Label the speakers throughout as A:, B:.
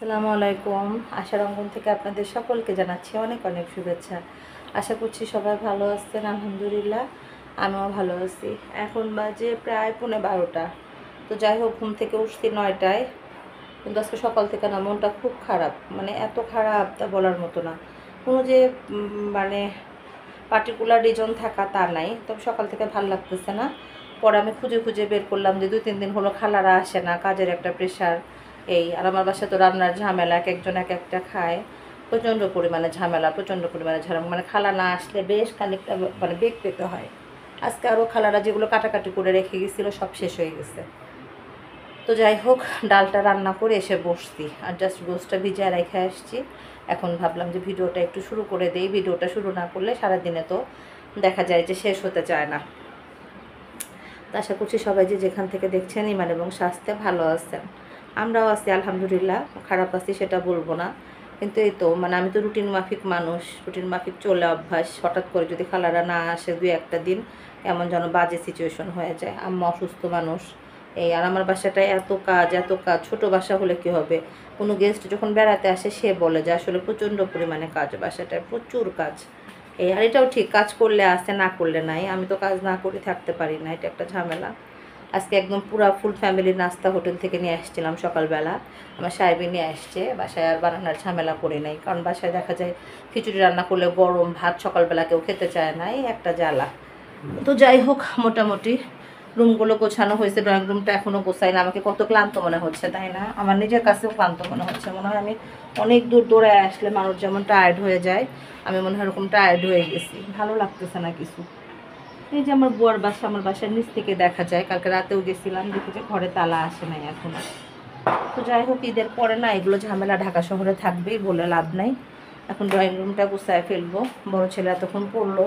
A: আসসালামু আলাইকুম। আশার অঙ্গন থেকে আপনাদের সকলকে জানাচ্ছি অনেক অনেক শুভেচ্ছা। আশা করছি সবাই ভালো আছেন। আলহামদুলিল্লাহ আমিও ভালো আছি। এখন বাজে প্রায় 11:30। তো যাই হোক, ঘুম থেকে উঠছি 9টায়। কিন্তু আজকে সকাল থেকে না মনটা খুব খারাপ, মানে এত খারাপ তা বলার মতো না। কোনো যে মানে পার্টিকুলার রিজন থাকা তা নাই, তবে সকাল থেকে ভালো লাগতেছে না। পরে আমি খুঁজে খুঁজে বের করলাম যে 2-3 দিন হলো খালারা আসে না, কাজের একটা প্রেশার। আর আমার বাসায় তো রান্নার ঝামেলা, এক একজন এক একটা খায়, প্রচণ্ড পরিমাণে ঝামেলা, প্রচণ্ড পরিমাণে ঝামেলা। মানে খালা না আসলে বেশ খানিকটা মানে বেগ পেতে হয়। আজকে আরও খালারা যেগুলো কাটাকাটি করে রেখে গেছিলো সব শেষ হয়ে গেছে। তো যাই হোক, ডালটা রান্না করে এসে বসছি, আর জাস্ট গোসটা ভিজিয়ে রেখে আসছি। এখন ভাবলাম যে ভিডিওটা একটু শুরু করে দেই। ভিডিওটা শুরু না করলে সারাদিনে তো দেখা যায় যে শেষ হতে চায় না। তো আশা করছি সবাই যে যেখান থেকে দেখছেন ইমান এবং স্বাস্থ্যে ভালো আছেন। আমরাও আছি আলহামদুলিল্লাহ, খারাপ আছি সেটা বলবো না। কিন্তু এই তো মানে আমি তো রুটিন মাফিক মানুষ, রুটিন মাফিক চলে অভ্যাস। হঠাৎ করে যদি খালারা না আসে 2-1টা দিন, এমন যেন বাজে সিচুয়েশন হয়ে যায়। আম্মা অসুস্থ মানুষ, আর আমার বাসাটায় এত কাজ এত কাজ। ছোটো বাসা হলে কী হবে, কোনো গেস্ট যখন বেড়াতে আসে সে বলে যে আসলে প্রচণ্ড পরিমাণে কাজ, বাসাটায় প্রচুর কাজ। আর এটাও ঠিক, কাজ করলে আসে, না করলে নাই। আমি তো কাজ না করে থাকতে পারি না, এটা একটা ঝামেলা। আজকে একদম পুরা ফুল ফ্যামিলির নাস্তা হোটেল থেকে নিয়ে আসছিলাম সকালবেলা। আমার সাহেবই নিয়ে আসছে, বাসায় আর বানানোর ঝামেলা করে নাই। কারণ বাসায় দেখা যায় খিচুড়ি রান্না করলে গরম ভাত সকালবেলা কেউ খেতে চায় না, এই একটা জ্বালা। তো যাই হোক, মোটামুটি রুমগুলো গোছানো হয়েছে। ড্রয়িং রুমটা এখনও গোছাই না। আমাকে কত ক্লান্ত মনে হচ্ছে, তাই না? আমার নিজের কাছেও ক্লান্ত মনে হচ্ছে। মনে হয় আমি অনেক দূর দৌড়ে আসলে মানুষ যেমন টায়ার্ড হয়ে যায়, আমি মনে হয় এরকম টায়ার্ড হয়ে গেছি। ভালো লাগতেছে না কিছু। এই যে আমার বুয়ার বাসা, আমার বাসার নিচ থেকে দেখা যায়। কালকে রাতেও গেছিলাম, দেখি যে ঘরে তালা আসে নাই এখনো। তো যাই হোক, ঈদের পরে না এগুলো ঝামেলা ঢাকা শহরে থাকবেই, বলে লাভ নাই। এখন ড্রয়িং রুমটা গুছায় ফেলবো। বড় ছেলে এতক্ষণ পড়লো,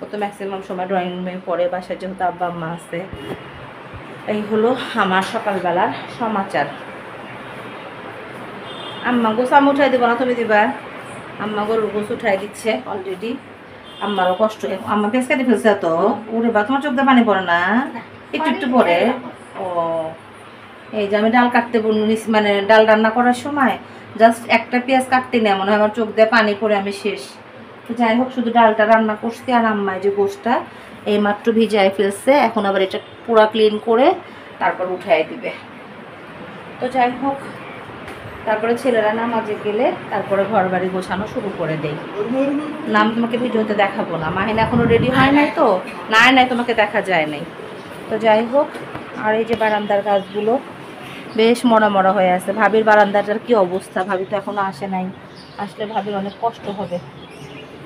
A: ও তো ম্যাক্সিমাম সময় ড্রয়িং রুমে পড়ে। বাসায় যেহেতু আব্বা আম্মা আছে। এই হলো আমার সকালবেলার সমাচার। আম্মা গোছ আমি উঠাই দেবো না, তুমি দিবা? আম্মা গরুর গোছ উঠাই দিচ্ছে অলরেডি। আম্মারও কষ্ট, আম্মা পেঁচ কেটে ফেলছে। তো ওরে বা, তোমার চোখ দিয়ে পানি পড়ে না? একটু একটু পরে। ও, এই যে আমি ডাল কাটতে মানে ডাল রান্না করার সময় জাস্ট একটা পেঁয়াজ কাটতে নেই, মনে হয় আমার চোখ দিয়ে পানি পড়ে আমি শেষ। তো যাই হোক, শুধু ডালটা রান্না করছি। আর আম্মায় যে গোশটা এইমাত্র ভিজাই ফেলছে, এখন আবার এটা পুরা ক্লিন করে তারপর উঠাই দিবে। তো যাই হোক, তারপরে ছেলেরা নামাজে গেলে তারপরে ঘর বাড়ি গোছানো শুরু করে দেই। নাম তোমাকে ভিডিওতে দেখাবো না, মাহিন এখনও রেডি হয় নাই, তো নাই তোমাকে দেখা যায় নাই। তো যাই হোক, আর এই যে বারান্দার গাছগুলো বেশ মরা মরা হয়ে আছে। ভাবির বারান্দাটার কি অবস্থা, ভাবি তো এখনও আসে নাই, আসলে ভাবির অনেক কষ্ট হবে।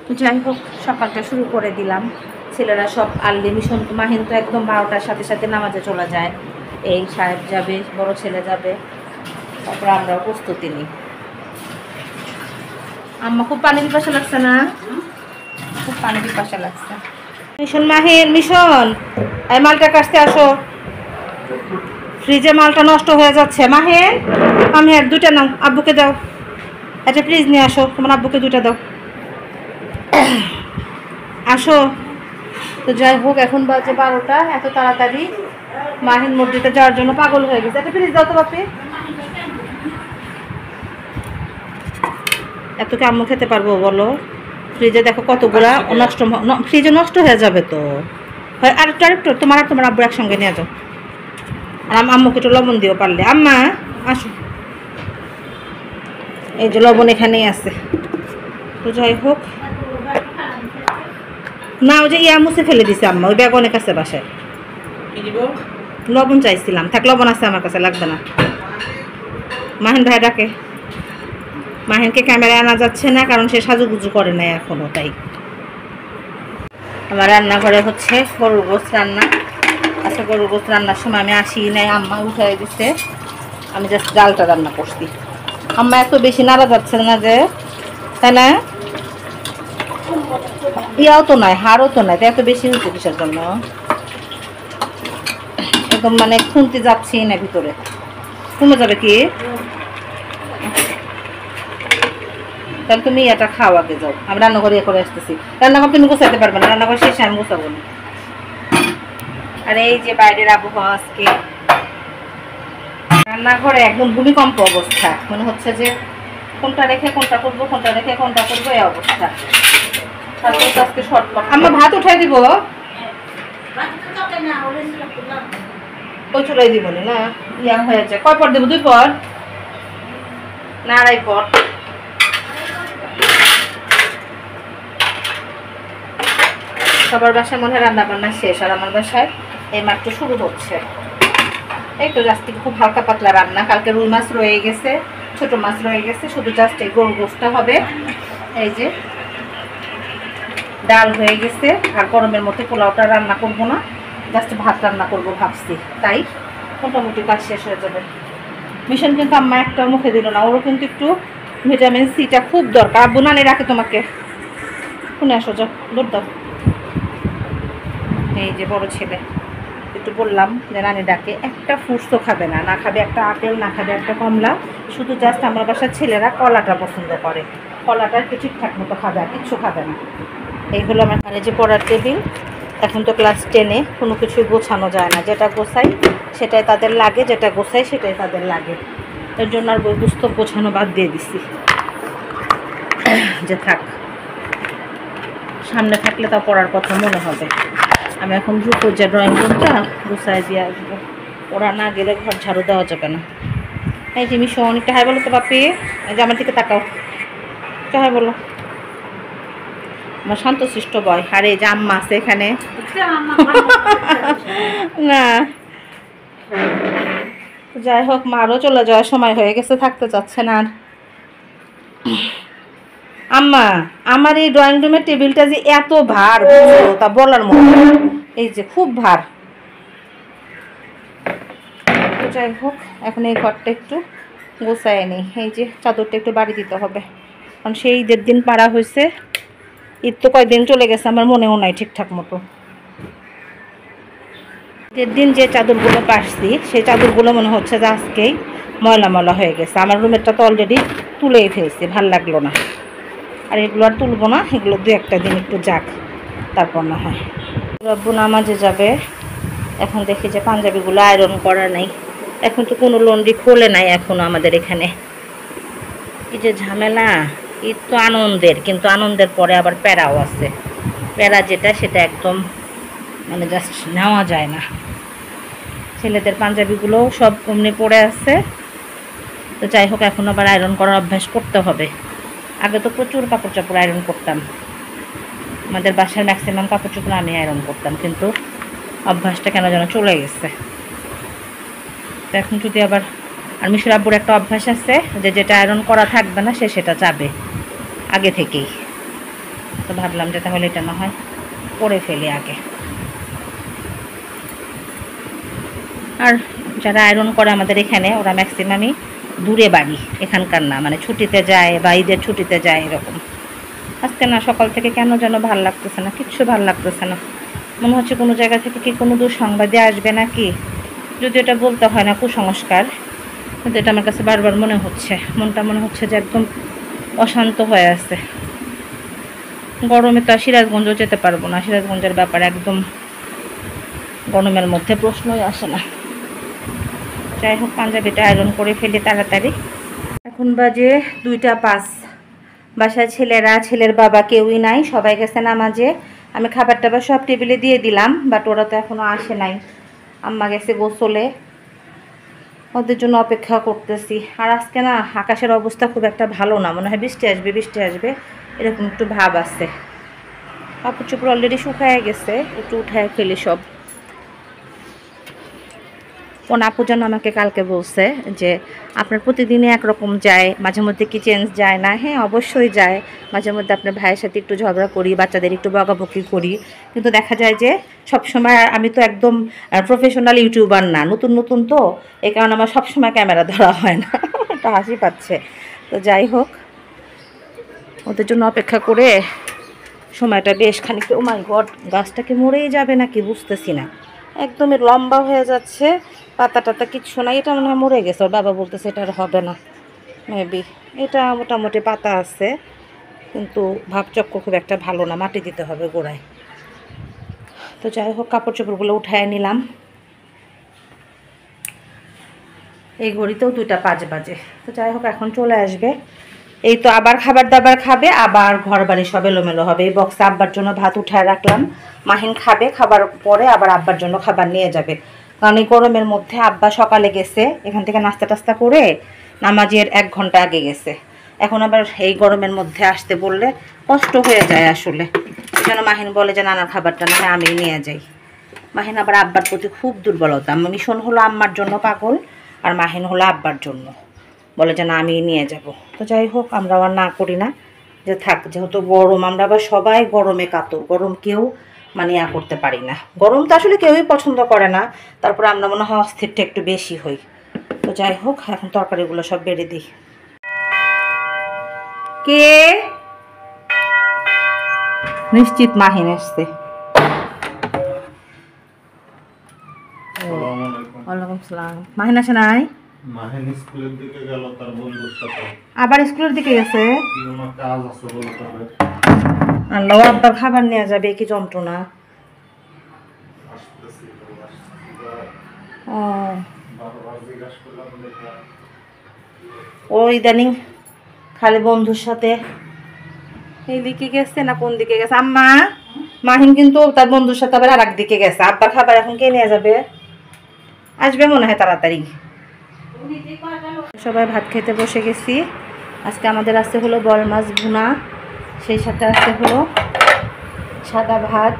A: তো যাই হোক, সকালটা শুরু করে দিলাম। ছেলেরা সব আর্লি মিশন, মাহিন তো একদম 12টার সাথে সাথে নামাজে চলে যায়। এই সাহেব যাবে, বড় ছেলে যাবে, তারপর আমরাও প্রস্তুতি নিই। আম্মা খুব পানি পিপাসা লাগছে না? খুব পানি পিপাসা লাগছে। মিশন, মাহিন, মিশন, এই মালটা কাটতে আসো, ফ্রিজে মালটা নষ্ট হয়ে যাচ্ছে। মাহিন, আমি আর 2টা নাও, আব্বুকে দাও। আচ্ছা প্লিজ নিয়ে আসো, তোমার আব্বুকে 2টা দাও, আসো। তো যাই হোক, এখন বাজে 12টা। এত তাড়াতাড়ি মাহিন মসজিদে যাওয়ার জন্য পাগল হয়ে গেছে। একটা প্লিজ দাও তো বাপি। এত কি আম্মু খেতে পারবো বলো? ফ্রিজে দেখো কতগুলা নষ্ট, ফ্রিজে নষ্ট হয়ে যাবে তো। আরেকটু তোমার আর তোমার আব্বু একসঙ্গে নিয়ে যাও। আর আম্মুকে একটু লবণ দিও পারলে। আম্মা আসো, এই যে লবণ এখানেই আছে। তো যাই হোক, না ওই যে মুছে ফেলে দিছে আম্মা, ওই ব্যাগ অনেক আছে বাসায়। লবণ চাইছিলাম, থাক লবণ আছে আমার কাছে, লাগবে না। মাহিন ভাই ডাকে। মাহিনকে ক্যামেরায় আনা যাচ্ছে না, কারণ সে সাজুগুজু করে নাই এখনও, তাই। আমার রান্নাঘরে হচ্ছে গরুর গোশ রান্না। আচ্ছা, গরুর গোশ রান্নার সময় আমি আসি নাই, আম্মা উঠাই দিছে। আমি জাস্ট ডালটা রান্না করছি। আম্মা এত বেশি নাড়া যাচ্ছে না যে, তাই না? ইয়াও তো নয়, হাড়ও তো নয়, এত বেশি হচ্ছে কিসের জন্য? একদম মানে খুনতে যাচ্ছি না ভিতরে, কমে যাবে কি? তাহলে তুমি এটা খাও, আগে যাও, আমি রান্নাঘরে করে আসতেছি। রান্নাঘর তুমি গোছাতে পারবে না, রান্নাঘর শেষে আমি গোছাবো না। আর এই যে বাইরের আবহাওয়া, আজকে রান্নাঘরে একদম ভূমিকম্প অবস্থা, মনে হচ্ছে যে কোনটা রেখে কোনটা করবো, কোনটা রেখে কোনটা করবো, এই অবস্থা। তারপর তো আজকে শর্টকাট। আমরা ভাত উঠাই দিব, ওই চুলাই দিব না, ইয়া হয়ে যায়। কয় পর দেবো? 2 পর না 2.5 পর? সবার বাসায় মনে হয় রান্না বান্না শেষ, আর আমার বাসায় এই মাত্র শুরু হচ্ছে। এই তো জাস্ট খুব হালকা পাতলা রান্না। কালকে রুই মাছ রয়ে গেছে, ছোট মাছ রয়ে গেছে, শুধু জাস্ট এই গরুর গোশটা হবে। এই যে ডাল হয়ে গেছে, আর গরমের মধ্যে পোলাওটা রান্না করবো না, জাস্ট ভাত রান্না করবো ভাবছি, তাই মোটামুটি কাজ শেষ হয়ে যাবে। মিশন কিন্তু আম্মা একটা মুখে দিল না, ওরও কিন্তু একটু ভিটামিন সিটা খুব দরকার। আব্বু নানি রাখে তোমাকে, শুনে আসো, যাও দৌড় দাও। এই যে বড় ছেলে, একটু বললাম যে নানি ডাকে, একটা ফ্রুটসও খাবে না, না খাবে একটা আপেল, না খাবে একটা কমলা, শুধু জাস্ট আমার বাসার ছেলেরা কলাটা পছন্দ করে, কলাটা একটু ঠিকঠাক মতো খাবে, আর কিচ্ছু খাবে না। এই হলো আমার যে পড়ার টেবিল। এখন তো ক্লাস 10-এ কোনো কিছুই গোছানো যায় না, যেটা গোছাই সেটাই তাদের লাগে, যেটা গোছাই সেটাই তাদের লাগে। এর জন্য আর বই পুস্তক গোছানো বাদ দিয়ে দিছি, যে থাক, সামনে থাকলে তা পড়ার কথা মনে হবে। আমি এখন দ্রুত যে ড্রয়িং রুমটা গুছাই দিয়ে আসবো, ওরা না গেলে ঘর ঝাড়ু দেওয়া যাবে না। এই যে মিশো অনেকটা হাই বলো তো বাপি, এই যে আমার দিকে তাকাও, একটা হাই বলো। আমার শান্তশিষ্ট বয়। আর এই যে আম্মা আছে এখানে না, যাই হোক, মারও চলে যাওয়ার সময় হয়ে গেছে, থাকতে চাচ্ছে না আর। আম্মা, আমার এই ড্রয়িং রুমের টেবিলটা যে এত ভার, বুঝছো, তা বলার মতো, এই যে খুব ভার। তো যাই হোক, এখন এই ঘরটা একটু গোছায় নেই। এই যে চাদরটা একটু বাড়ি দিতে হবে, কারণ সেই ঈদের দিন পাড়া হয়েছে, ঈদ তো কয়েকদিন চলে গেছে, আমার মনেও নাই ঠিকঠাক মতো। ঈদের দিন যে চাদরগুলো পারছি, সেই চাদরগুলো মনে হচ্ছে যে আজকেই ময়লা ময়লা হয়ে গেছে। আমার রুমেরটা তো অলরেডি তুলেই ফেলছি, ভাল লাগলো না, আর এগুলো আর তুলবো না, এগুলো 2-1 দিন একটু যাক, তারপর না হয়। রব্বু নামাজে যাবে, এখন দেখি যে পাঞ্জাবিগুলো আয়রন করা নেই, এখন তো কোনো লন্ড্রি খোলে নাই এখনও আমাদের এখানে। এই যে ঝামেলা, ঈদ তো আনন্দের, কিন্তু আনন্দের পরে আবার প্যারাও আছে। প্যারা যেটা, সেটা একদম মানে জাস্ট নেওয়া যায় না। ছেলেদের পাঞ্জাবিগুলোও সব অমনি পড়ে আছে। তো যাই হোক, এখন আবার আয়রন করার অভ্যাস করতে হবে। আগে তো প্রচুর কাপড় চাপড় আয়রন করতাম, আমাদের বাসার ম্যাক্সিমাম কাপড় চোপড় আমি আয়রন করতাম, কিন্তু অভ্যাসটা কেন যেন চলে গেছে। তো এখন যদি আবার, আর মিশুর আব্বুর একটা অভ্যাস আছে যে যেটা আয়রন করা থাকবে না সে সেটা চাবে আগে থেকেই। তো ভাবলাম যে তাহলে এটা না হয় করে ফেলি আগে। আর যারা আয়রন করে আমাদের এখানে, ওরা ম্যাক্সিমামই দূরে বাড়ি, এখানকার না, মানে ছুটিতে যায় বা ঈদের ছুটিতে যায় এরকম। আজকে না সকাল থেকে কেন যেন ভাল লাগতেছে না, কিচ্ছু ভাল লাগতেছে না, মনে হচ্ছে কোনো জায়গা থেকে কি কোনো দুঃসংবাদে আসবে নাকি। যদি এটা বলতে হয় না কুসংস্কার, কিন্তু এটা আমার কাছে বারবার মনে হচ্ছে, মনটা মনে হচ্ছে যে একদম অশান্ত হয়ে আছে। গরমে তো আর সিরাজগঞ্জও যেতে পারবো না, সিরাজগঞ্জের ব্যাপারে একদম গরমের মধ্যে প্রশ্নই আসে না। যাই হোক, পাঞ্জাবিটা আয়রন করে ফেলি তাড়াতাড়ি। এখন বাজে 2টা 5, বাসায় ছেলেরা, ছেলের বাবা কেউই নাই, সবাই গেছে নামাজে। আমি খাবার টাবার সব টেবিলে দিয়ে দিলাম, বাট ওরা তো এখনও আসে নাই। আম্মা গেছে গোসলে, ওদের জন্য অপেক্ষা করতেছি। আর আজকে না আকাশের অবস্থা খুব একটা ভালো না, মনে হয় বৃষ্টি আসবে বৃষ্টি আসবে এরকম একটু ভাব আছে। কাপড় চোপড় অলরেডি শুকায় গেছে, একটু উঠায় ফেলি সব। কোন আপু যেন আমাকে কালকে বলছে যে আপনার প্রতিদিনই একরকম যায়, মাঝে মধ্যে কি চেঞ্জ যায় না? হ্যাঁ, অবশ্যই যায়। মাঝে মধ্যে আপনার ভাইয়ের সাথে একটু ঝগড়া করি, বাচ্চাদের একটু বকাবকি করি, কিন্তু দেখা যায় যে সবসময় আমি তো একদম প্রফেশনাল ইউটিউবার না, নতুন নতুন তো, এই কারণে আমার সবসময় ক্যামেরা ধরা হয় না। একটা হাসি পাচ্ছে। তো যাই হোক, ওদের জন্য অপেক্ষা করে সময়টা বেশ খানিকটা, ও মাই গড, গাছটাকে মরেই যাবে নাকি বুঝতেছি না, একদমই লম্বা হয়ে যাচ্ছে, পাতা টাতা কিচ্ছু না। এটা মনে হয় মরে গেছে, ওর বাবা বলতেছে এটা আর হবে না মেবি। এটা মোটামুটি পাতা আছে, কিন্তু ভাবচক্র খুব একটা ভালো না, মাটি দিতে হবে গোড়ায়। তো যাই হোক, কাপড় চোপড়গুলো উঠায় নিলাম। এই ঘড়িতেও 2:05 তো যাই হোক এখন চলে আসবে। এই তো আবার খাবার দাবার খাবে, আবার ঘর বাড়ি সব এলোমেলো হবে। এই বক্সে আব্বার জন্য ভাত উঠায় রাখলাম, মাহিন খাবে, খাবার পরে আবার আব্বার জন্য খাবার নিয়ে যাবে। কারণ এই গরমের মধ্যে আব্বা সকালে গেছে এখান থেকে নাস্তা টাস্তা করে, নামাজের 1 ঘন্টা আগে গেছে। এখন আবার এই গরমের মধ্যে আসতে বললে কষ্ট হয়ে যায় আসলে। এই জন্য মাহিন বলে যে নানার খাবারটা না হয় আমি নিয়ে যাই। মাহিন আবার আব্বার প্রতি খুব দুর্বলতা। মিশন হলো আম্মার জন্য পাগল, আর মাহিন হলো আব্বার জন্য, বলে যে না আমি নিয়ে যাব। তো যাই হোক আমরা আবার না করি না, যে থাক, যেহেতু গরম, আমরা আবার সবাই গরমে কাতর, গরম কেউ মানে করতে পারি না। গরম তো আসলে কেউই পছন্দ করে না, তারপরে আমরা মনে হয় অস্থিরটা একটু বেশি হই। তো যাই হোক এখন তরকারিগুলো সব বেড়ে দিই। কে নিশ্চিত মাহিন আসছে। ওয়ালাইকুম সালাম। মাহিন আসে নাই?
B: মাহিন স্কুলের দিকে গেল তার বন্ধুর সাথে।
A: আবার স্কুলের দিকে গেছে?
B: কোনো কাজ আছে বলতে হবে।
A: আল্লাহ, আব্বার খাবার নিয়ে যাবে, কি যন্ত্রণা। ও ও ইদানিং খালি বন্ধুর সাথে এই দিকে গেছে না কোন দিকে গেছে আম্মা? মাহিন কিন্তু তার বন্ধুর সাথে আবার আর এক দিকে গেছে। আব্বার খাবার এখন কে নিয়ে যাবে? আসবে মনে হয় তাড়াতাড়ি। সবাই ভাত খেতে বসে গেছি। আজকে আমাদের আছে হলো বল মাছ ভুনা, সেই সাথে আছে হলো সাদা ভাত,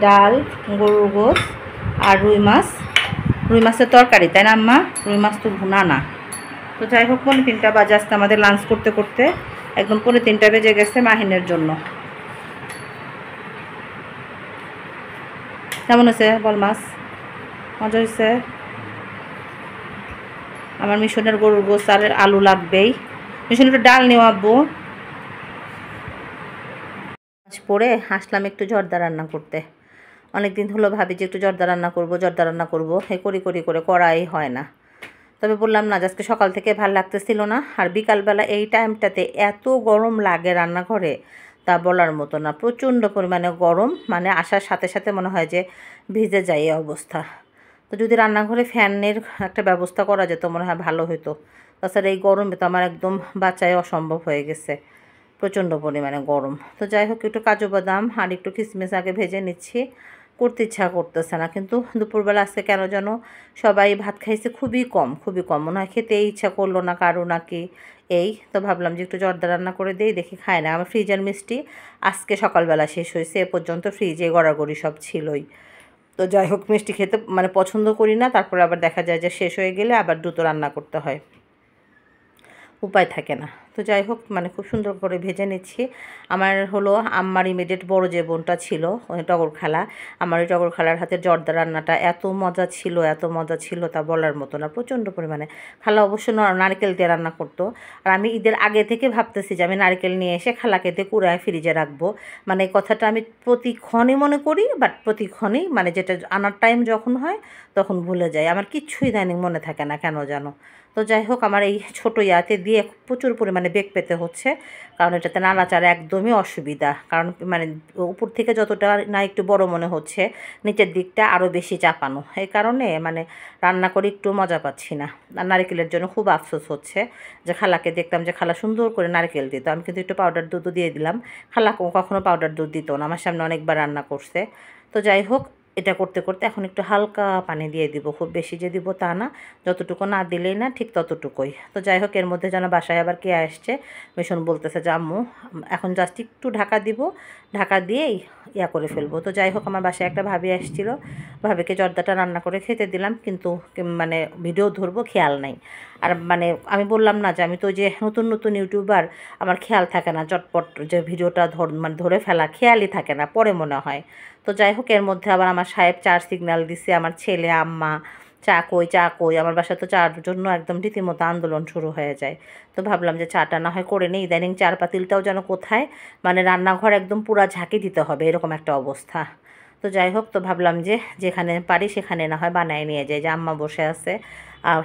A: ডাল, গরুর গোশ আর রুই মাছ। রুই মাছের তরকারি, তাই না আম্মা? রুই মাছ তো ভুনা না। তো যাই হোক 3:45 বাজে আজকে আমাদের লাঞ্চ করতে করতে একদম 3:45 বেজে গেছে মাহিনের জন্য। কেমন হয়েছে বল মাছ? মজা হয়েছে? আমার মিশনের গরুর গোশ আর আলু লাগবেই। মিশনের ডাল নিও আব্বু। পরে আসলাম একটু জর্দা রান্না করতে। অনেক দিন হলো ভাবি যে একটু জর্দা রান্না করবো, এই করে করাই হয় না। তবে বললাম না, আজকে সকাল থেকে ভালো লাগতেছিল না। আর বিকালবেলা এই টাইমটাতে এত গরম লাগে রান্নাঘরে, তা বলার মতো না। প্রচণ্ড পরিমাণে গরম, মানে আসার সাথে সাথে মনে হয় যে ভিজে যায় এই অবস্থা। তো যদি রান্নাঘরে ফ্যানের একটা ব্যবস্থা করা যেত মনে হয় ভালো হতো। তাছাড়া এই গরমে তো আমার একদম বাঁচাই অসম্ভব হয়ে গেছে, প্রচণ্ড পরিমাণে গরম। তো যাই হোক একটু কাজু বাদাম আর একটু কিশমিশ আগে ভেজে নিচ্ছি। করতে ইচ্ছা করতেছে না, কিন্তু দুপুরবেলা আজকে কেন যেন সবাই ভাত খাইছে খুবই কম মনে হয়, খেতেই ইচ্ছা করলো না কারো নাকি। এই তো ভাবলাম যে একটু জর্দা রান্না করে দিই, দেখি খায় না। আমার ফ্রিজের মিষ্টি আজকে সকালবেলা শেষ হয়েছে, এ পর্যন্ত ফ্রিজে গড়াগড়ি সব ছিলই। তো যাই হোক মিষ্টি খেতে মানে পছন্দ করি না, তারপরে আবার দেখা যায় যে শেষ হয়ে গেলে আবার দ্রুত রান্না করতে হয়, উপায় থাকে না। তো যাই হোক মানে খুব সুন্দর করে ভেজে নিচ্ছি। আমার হলো আম্মার ইমিডিয়েট বড় যে বোনটা ছিল, টগর খালা, আমার ওই টগর খালার হাতের জর্দা রান্নাটা এত মজা ছিল তা বলার মতো না, প্রচণ্ড পরিমাণে। খালা অবশ্য নারকেল দিয়ে রান্না করতো। আর আমি ঈদের আগে থেকে ভাবতেছি যে আমি নারকেল নিয়ে এসে খালাকে দিয়ে কুড়ায় ফ্রিজে রাখবো। মানে এই কথাটা আমি প্রতিক্ষণই মনে করি, বাট প্রতিক্ষণই মানে যেটা আনার টাইম যখন হয় তখন ভুলে যাই। আমার কিচ্ছুই ইদানিং মনে থাকে না কেন জানো। তো যাই হোক আমার এই ছোটো ইয়াতে দিয়ে প্রচুর পরিমাণে বেগ পেতে হচ্ছে, কারণ এটাতে নাড়াচাড়া একদমই অসুবিধা। কারণ মানে উপর থেকে যতটা না একটু বড় মনে হচ্ছে, নিচের দিকটা আরও বেশি চাপানো, এই কারণে মানে রান্না করে একটু মজা পাচ্ছি না। আর নারকেলের জন্য খুব আফসোস হচ্ছে যে খালাকে দেখতাম যে খালা সুন্দর করে নারকেল দিত, আমি কিন্তু একটু পাউডার দুধও দিয়ে দিলাম। খালা কখনো পাউডার দুধ দিত না, আমার সামনে অনেকবার রান্না করছে। তো যাই হোক এটা করতে করতে এখন একটু হালকা পানি দিয়ে দিব, খুব বেশি যে দিব তা না, যতটুকু না দিলেই না ঠিক ততটুকুই। তো যাই হোক এর মধ্যে যেন বাসায় আবার কে আসছে, মিশন বলতেছে যে আম্মু এখন জাস্ট একটু ঢাকা দিব, ঢাকা দিয়েই ইয়া করে ফেলবো। তো যাই হোক আমার বাসায় একটা ভাবি আসছিল, ভাবিকে জর্দাটা রান্না করে খেতে দিলাম, কিন্তু মানে ভিডিও ধরবো খেয়াল নাই। আর মানে আমি বললাম না যে আমি তো যে নতুন নতুন ইউটিউবার, আমার খেয়াল থাকে না, চটপট যে ভিডিওটা মানে ধরে ফেলা খেয়ালই থাকে না, পরে মনে হয়। তো যাই হোক এর মধ্যে আবার আমার সাহেব চার সিগন্যাল দিছে, আমার ছেলে আম্মা চা কই। আমার বাসায় তো চার জন্য একদম রীতিমতো আন্দোলন শুরু হয়ে যায়। তো ভাবলাম যে চাটা না হয় করে নিই। ইদানিং চার পাতিলটাও যেন কোথায়, মানে রান্নাঘর একদম পুরা ঝাঁকি দিতে হবে এরকম একটা অবস্থা। তো যাই হোক, তো ভাবলাম যে যেখানে পারি সেখানে না হয় বানায় নিয়ে যাই। যে আম্মা বসে আছে,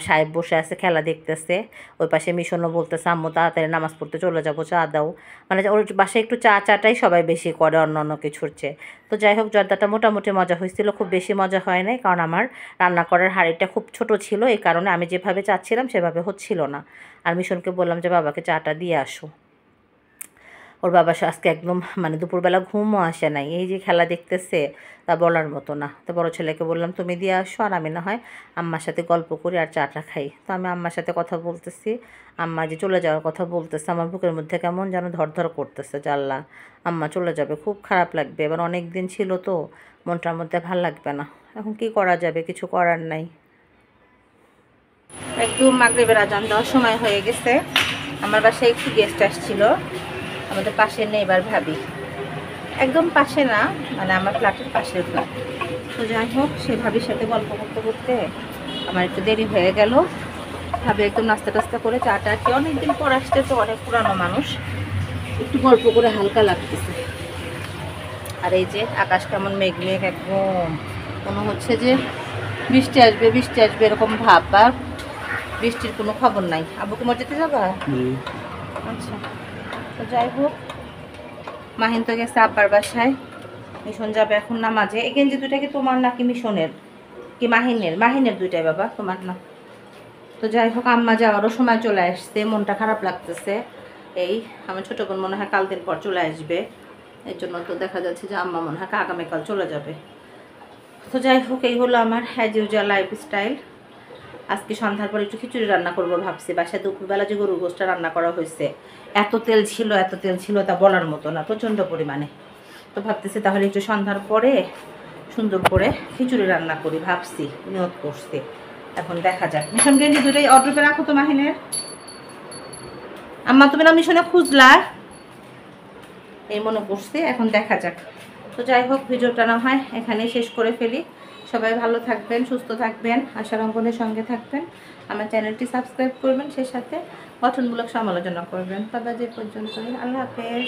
A: সাহেব বসে আছে খেলা দেখতেছে, ওই পাশে মিশনও বলতেছে আম্মু তাড়াতাড়ি নামাজ পড়তে চলে যাবো, চা দাও। মানে ওর বাসায় একটু চাটাই সবাই বেশি করে অন্য অন্য কিছুর চেয়ে। তো যাই হোক, জর্দাটা মোটামুটি মজা হয়েছিল, খুব বেশি মজা হয় নাই, কারণ আমার রান্না করার হাঁড়িটা খুব ছোট ছিল, এই কারণে আমি যেভাবে চাচ্ছিলাম সেভাবে হচ্ছিল না। আর মিশনকে বললাম যে বাবাকে চাটা দিয়ে আসো। ওর বাবা আজকে একদম মানে দুপুরবেলা ঘুমও আসে নাই, এই যে খেলা দেখতেছে, তা বলার মতো না। তো বড় ছেলেকে বললাম তুমি দিয়ে আসো, আর আমি না হয় আম্মার সাথে গল্প করি আর চাটা খাই। তো আমি আম্মার সাথে কথা বলতেছি, আম্মা যে চলে যাওয়ার কথা বলতেছে, আমার বুকের মধ্যে কেমন যেন ধরধর করতেছে, জানলা আম্মা চলে যাবে, খুব খারাপ লাগবে। এবার অনেক দিন ছিল তো, মনটার মধ্যে ভাল লাগবে না। এখন কি করা যাবে, কিছু করার নাই। একদম মাগরিবের আজান দেওয়ার সময় হয়ে গেছে। আমার বাসায় একটু গেস্ট আসছিল, আমাদের পাশে নেইবার ভাবি, একদম পাশে না, মানে আমার ফ্ল্যাটের পাশের ফ্ল্যাট। তো যাই হোক, সে ভাবির সাথে গল্প করতে করতে আমার একটু দেরি হয়ে গেল। ভাবি একদম নাস্তা টাস্তা করে চাটা খেয়ে, অনেকদিন পর আসতে তো, অনেক পুরানো মানুষ, একটু গল্প করে হালকা লাগতেছে। আর এই যে আকাশ কেমন মেঘ মেঘ, একদম মনে হচ্ছে যে বৃষ্টি আসবে বৃষ্টি আসবে এরকম ভাব, আর বৃষ্টির কোনো খবর নাই। আব্বু কুমার যেতে যাবা? আচ্ছা, তো যাই হোক, মাহিন তো গেছে আব্বার বাসায়, মিশন যাবে এখন নামাজে। এই গেঞ্জি দুইটা কি তোমার নাকি মিশনের, কি মাহিনের? মাহিনের দুইটাই বাবা, তোমার না। তো যাই হোক, আম্মা যাওয়ারও সময় চলে আসছে, মনটা খারাপ লাগতেছে। এই আমার ছোটো বোন মনে হয় কাল দিন পর চলে আসবে, এর জন্য তো দেখা যাচ্ছে যে আম্মা মনে হয় আগামীকাল চলে যাবে। তো যাই হোক, এই হলো আমার অ্যাজ ইউজুয়াল লাইফস্টাইল। আজকে সন্ধ্যার পর একটু খিচুড়ি রান্না করবো ভাবছি। বাসায় দুপুরবেলা যে গরুর গোশটা রান্না করা হয়েছে, এত তেল ছিল তা বলার মতো না, প্রচণ্ড পরিমাণে। তো ভাবতেছি তাহলে একটু সন্ধ্যার পরে সুন্দর করে খিচুড়ি রান্না করি ভাবছি, নিয়ত করছি। এখন দেখা যাক। মিশন গেঞ্জি দুটোই অর্ডার করে রাখো তো মাহিনের। আম্মা তুমি না মিশনে খুঁজলা, এই মনে করছি, এখন দেখা যাক। তো যাই হোক, ভিডিওটা না হয় এখানে শেষ করে ফেলি। সবাই ভালো থাকবেন, সুস্থ থাকবেন, আশার অঙ্গনের সঙ্গে থাকবেন, আমার চ্যানেলটি সাবস্ক্রাইব করবেন, সে সাথে গঠনমূলক সমালোচনা করবেন। তবে যে পর্যন্ত, আল্লাহ হাফেজ।